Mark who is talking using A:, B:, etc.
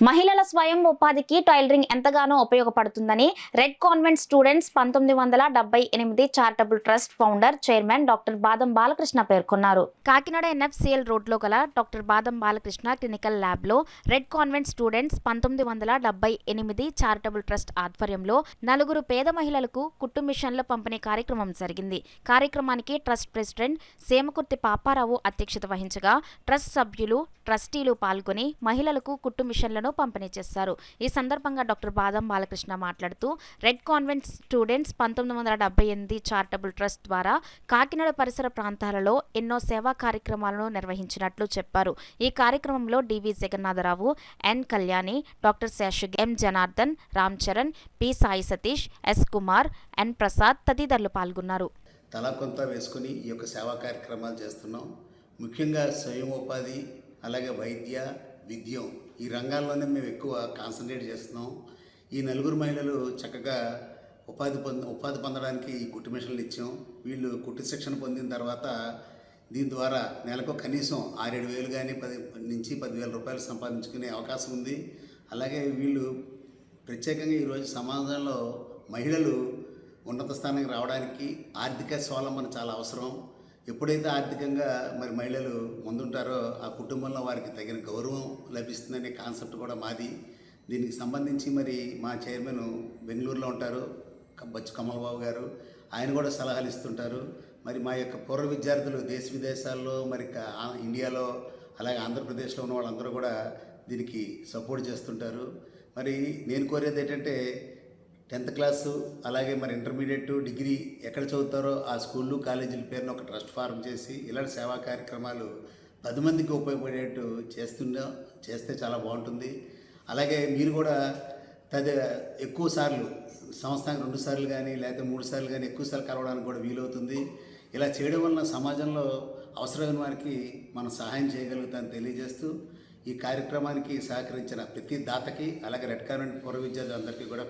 A: మహిళల స్వయం ఉపాధికి టైలరింగ్ ఎంతగానో ఉపయోగపడుతుందని red convent students 1978 charitable trust founder chairman doctor బాదం బాలకృష్ణ పేర్కొన్నారు. కాకినాడ ఎన్ఎఫ్సిఎల్ రోడ్లో గల డాక్టర్ బాదం బాలకృష్ణ క్లినికల్ ల్యాబ్లో red convent students 1978 charitable trust ఆధ్వర్యంలో నలుగురు పేద మహిళలకు కుట్టు మిషన్ల పంపిణీ కార్యక్రమం జరిగింది. కార్యక్రమానికి ట్రస్ట్ ప్రెసిడెంట్ సేమకుర్తి పాపారావు అధ్యక్షత వహించగా ట్రస్ట్ సభ్యులు, ట్రస్టీలు పాల్గొని మహిళలకు కుట్టు మిషన్లను పంపిణీ చేశారు. ఈ సందర్భంగా డాక్టర్ బాదం బాలకృష్ణ మాట్లాడుతూ red convent students 1978 charitable trust ద్వారా కాకినాడ పరిసర ప్రాంతాలలో ఎన్నో సేవా కార్యక్రమాలను నిర్వహించినట్లు చెప్పారు. ఈ కార్యక్రమంలో డివి జగన్నాథరావు, ఎన్ కళ్యాణి, డాక్టర్ శేషగిరి, ఎం జనార్దన్, రామ్ చరణ్, పి సాయి సతీష్, ఎస్ కుమార్, ఎన్ ప్రసాద్ తదితరులు పాల్గొన్నారు.
B: తలా కొంత వేసుకుని ఈ యొక్క సేవా కార్యక్రమాలు చేస్తున్నాం. ముఖ్యంగా స్వయం ఉపాధి, అలాగే వైద్య, విద్యం ఈ రంగాల్లోనే మేము ఎక్కువ కాన్సన్ట్రేట్ చేస్తున్నాం. ఈ నలుగురు మహిళలు చక్కగా ఉపాధి పొందడానికి ఈ కుట్టు మిషన్లు ఇచ్చాం. వీళ్ళు కుట్టు శిక్షణ పొందిన తర్వాత దీని ద్వారా నెలకు కనీసం 6-7 వేలు కానీ 10 నుంచి 10,000 రూపాయలు సంపాదించుకునే అవకాశం ఉంది. అలాగే వీళ్ళు ప్రత్యేకంగా ఈరోజు సమాజంలో మహిళలు ఉన్నత స్థానానికి రావడానికి ఆర్థిక స్వావలంబన చాలా అవసరం. ఎప్పుడైతే ఆర్థికంగా మహిళలు ముందుంటారో ఆ కుటుంబంలో వారికి తగిన గౌరవం లభిస్తుందనే కాన్సెప్ట్ కూడా మాది. దీనికి సంబంధించి మా చైర్మన్ బెంగళూరులో ఉంటారు, బచ్చు కమలబాబు గారు. ఆయన కూడా సలహాలు ఇస్తుంటారు. మా యొక్క పూర్వ విద్యార్థులు దేశ విదేశాల్లో ఇండియాలో అలాగే ఆంధ్రప్రదేశ్లో ఉన్న వాళ్ళందరూ కూడా దీనికి సపోర్ట్ చేస్తుంటారు. నేను కోరేది ఏంటంటే 10th క్లాసు అలాగే ఇంటర్మీడియట్, డిగ్రీ ఎక్కడ చదువుతారో ఆ స్కూళ్ళు, కాలేజీల పేరున ఒక ట్రస్ట్ ఫార్మ్ చేసి ఇలాంటి సేవా కార్యక్రమాలు 10 మందికి ఉపయోగపడేట్టు చేస్తే చాలా బాగుంటుంది. అలాగే మీరు కూడా ఎక్కువ సార్లు సంవత్సరానికి 2 సార్లు కానీ లేకపోతే 3 సార్లు కానీ ఎక్కువ సార్లు కలవడానికి కూడా వీలవుతుంది. ఇలా చేయడం వలన సమాజంలో అవసరమైన వారికి మనం సహాయం చేయగలుగుతామని తెలియజేస్తూ ఈ కార్యక్రమానికి సహకరించిన ప్రతి దాతకి అలాగే రెడ్ కాన్వెంట్ పూర్వ విద్యార్థులందరికీ కూడా